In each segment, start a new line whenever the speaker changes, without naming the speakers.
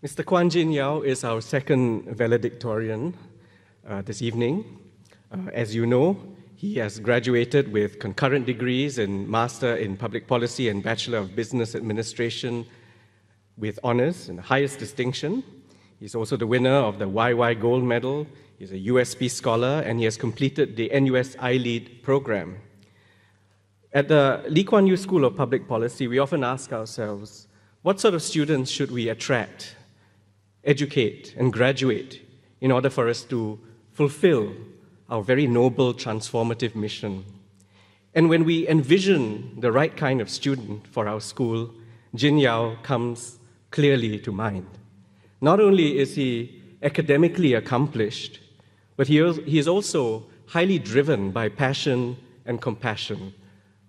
Mr. Kuan Yew is our second valedictorian this evening. As you know, he has graduated with concurrent degrees in Master in Public Policy and Bachelor of Business Administration with honors and the highest distinction. He's also the winner of the YY Gold Medal. He's a USP scholar, and he has completed the NUS iLead program. At the Lee Kuan Yew School of Public Policy, we often ask ourselves, what sort of students should we attract, educate, and graduate in order for us to fulfill our very noble transformative mission? And when we envision the right kind of student for our school, Jin Yew comes clearly to mind. Not only is he academically accomplished, but he is also highly driven by passion and compassion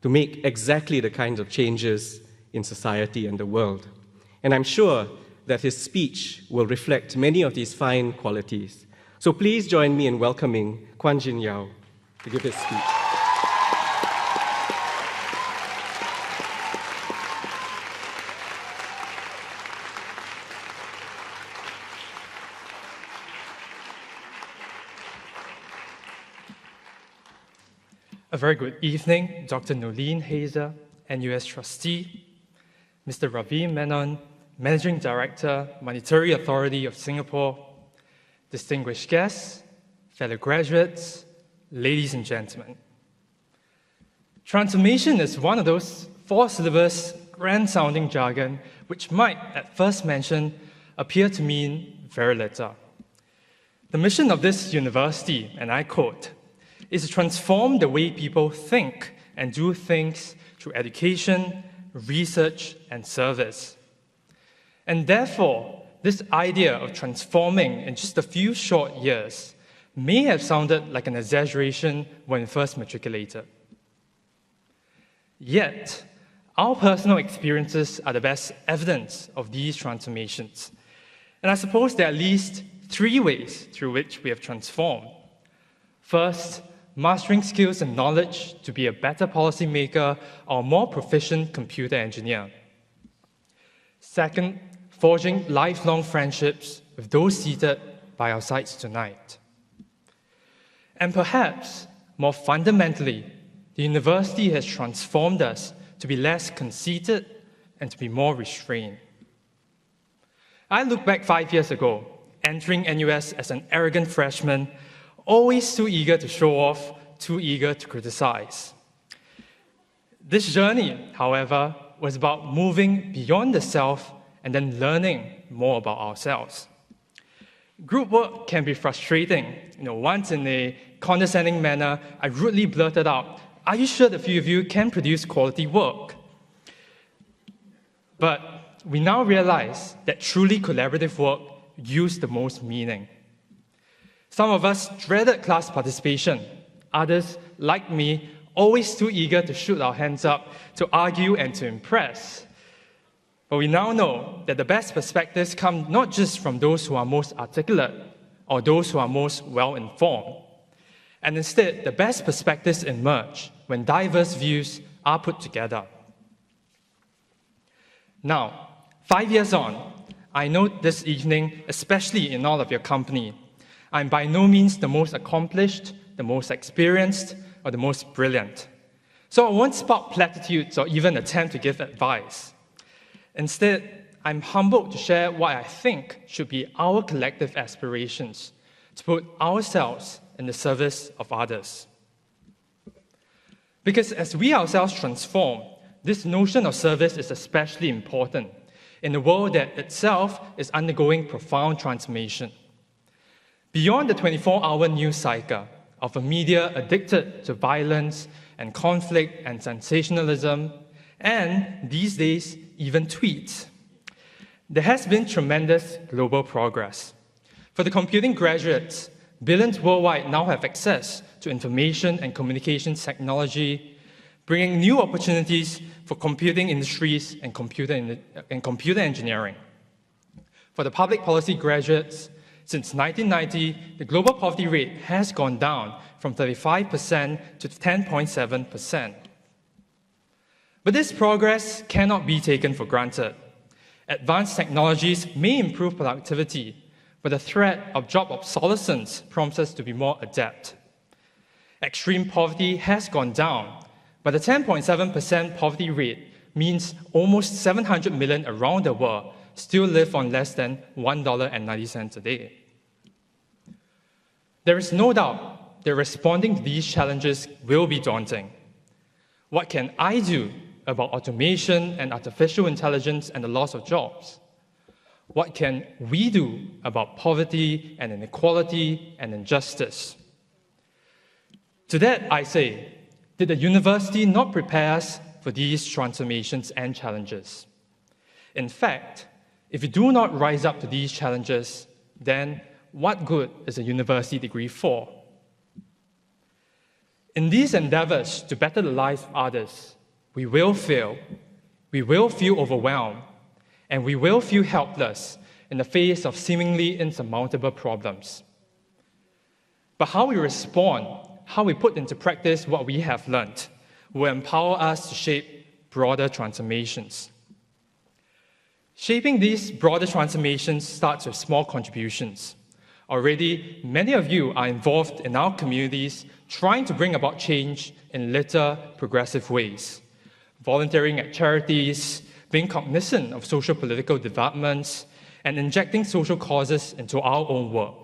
to make exactly the kinds of changes in society and the world. And I'm sure that his speech will reflect many of these fine qualities. So please join me in welcoming Kuan Yew to give his speech.
A very good evening, Dr. Nolene Hazer, NUS Trustee, Mr. Ravi Menon, Managing Director, Monetary Authority of Singapore, distinguished guests, fellow graduates, ladies and gentlemen. Transformation is one of those four-syllabus, grand-sounding jargon which might, at first mention, appear to mean very little. The mission of this university, and I quote, is to transform the way people think and do things through education, research, and service. And therefore, this idea of transforming in just a few short years may have sounded like an exaggeration when first matriculated. Yet, our personal experiences are the best evidence of these transformations. And I suppose there are at least three ways through which we have transformed. First, mastering skills and knowledge to be a better policymaker or more proficient computer engineer. Second, forging lifelong friendships with those seated by our sides tonight. And perhaps, more fundamentally, the university has transformed us to be less conceited and to be more restrained. I look back 5 years ago, entering NUS as an arrogant freshman, always too eager to show off, too eager to criticize. This journey, however, was about moving beyond the self and then learning more about ourselves. Group work can be frustrating. Once in a condescending manner, I rudely blurted out, "Are you sure the few of you can produce quality work?" But we now realize that truly collaborative work yields the most meaning. Some of us dreaded class participation. Others, like me, always too eager to shoot our hands up, to argue and to impress. But we now know that the best perspectives come not just from those who are most articulate or those who are most well-informed. And instead, the best perspectives emerge when diverse views are put together. Now, 5 years on, I know this evening, especially in all of your company, I'm by no means the most accomplished, the most experienced, or the most brilliant. So I won't spout platitudes or even attempt to give advice. Instead, I'm humbled to share what I think should be our collective aspirations, to put ourselves in the service of others. Because as we ourselves transform, this notion of service is especially important in a world that itself is undergoing profound transformation. Beyond the 24-hour news cycle of a media addicted to violence and conflict and sensationalism, and these days, even tweets, there has been tremendous global progress. For the computing graduates, billions worldwide now have access to information and communications technology, bringing new opportunities for computing industries and computer engineering. For the public policy graduates, since 1990, the global poverty rate has gone down from 35% to 10.7%. But this progress cannot be taken for granted. Advanced technologies may improve productivity, but the threat of job obsolescence prompts us to be more adept. Extreme poverty has gone down, but the 10.7% poverty rate means almost 700 million around the world still live on less than $1.90 a day. There is no doubt that responding to these challenges will be daunting. What can I do about automation and artificial intelligence and the loss of jobs? What can we do about poverty and inequality and injustice? To that I say, did the university not prepare us for these transformations and challenges? In fact, if we do not rise up to these challenges, then what good is a university degree for? In these endeavors to better the lives of others, we will fail, we will feel overwhelmed, and we will feel helpless in the face of seemingly insurmountable problems. But how we respond, how we put into practice what we have learned, will empower us to shape broader transformations. Shaping these broader transformations starts with small contributions. Already, many of you are involved in our communities trying to bring about change in little, progressive ways. Volunteering at charities, being cognizant of social political developments, and injecting social causes into our own work.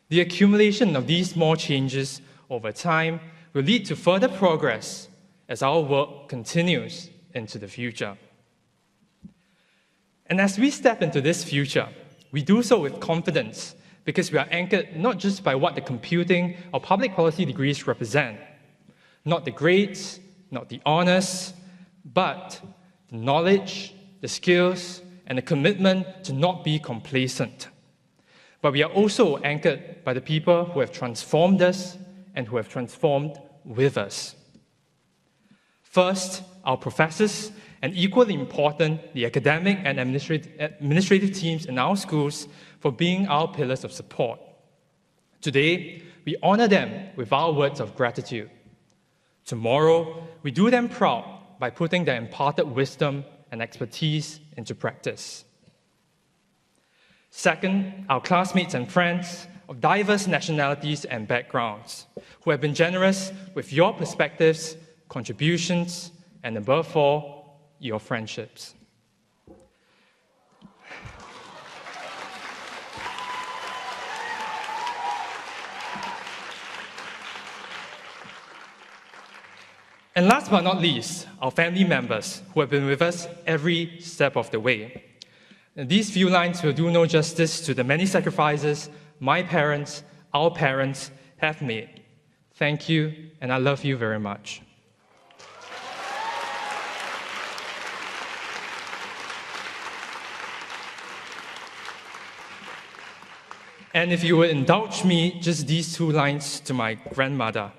The accumulation of these small changes over time will lead to further progress as our work continues into the future. And as we step into this future, we do so with confidence because we are anchored not just by what the computing or public policy degrees represent, not the grades, not the honors, but the knowledge, the skills, and the commitment to not be complacent. But we are also anchored by the people who have transformed us and who have transformed with us. First, our professors, and equally important, the academic and administrative teams in our schools for being our pillars of support. Today, we honor them with our words of gratitude. Tomorrow, we do them proud by putting their imparted wisdom and expertise into practice. Second, our classmates and friends of diverse nationalities and backgrounds who have been generous with your perspectives, contributions, and above all, your friendships. And last but not least, our family members who have been with us every step of the way. And these few lines will do no justice to the many sacrifices my parents, our parents, have made. Thank you, and I love you very much. And if you would indulge me, just these two lines to my grandmother.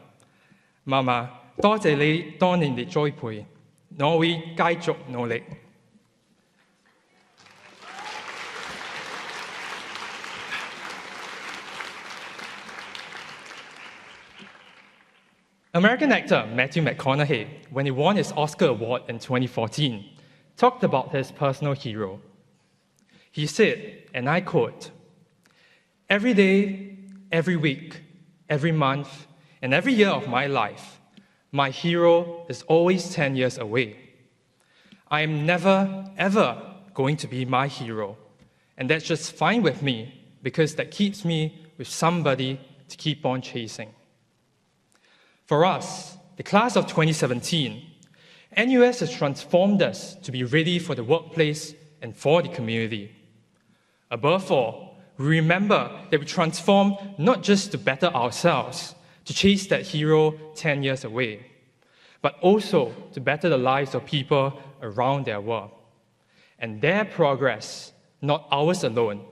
Mama, 多謝你當年的栽培，我會繼續努力。American actor Matthew McConaughey, when he won his Oscar award in 2014, talked about his personal hero. He said, and I quote, "Every day, every week, every month, and every year of my life, my hero is always 10 years away. I am never, ever going to be my hero, and that's just fine with me because that keeps me with somebody to keep on chasing." For us, the class of 2017, NUS has transformed us to be ready for the workplace and for the community. Above all, we remember that we transform not just to better ourselves, to chase that hero 10 years away, but also to better the lives of people around their world. And their progress, not ours alone,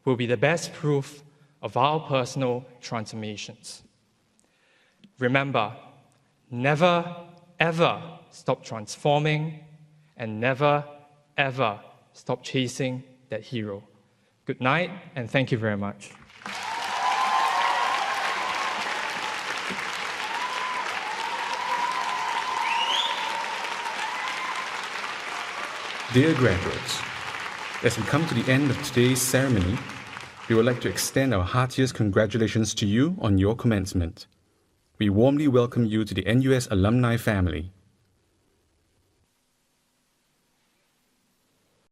will be the best proof of our personal transformations. Remember, never, ever stop transforming, and never, ever stop chasing that hero. Good night, and thank you very much.
Dear graduates, As we come to the end of today's ceremony, we would like to extend our heartiest congratulations to you on your commencement. We warmly welcome you to the NUS alumni family.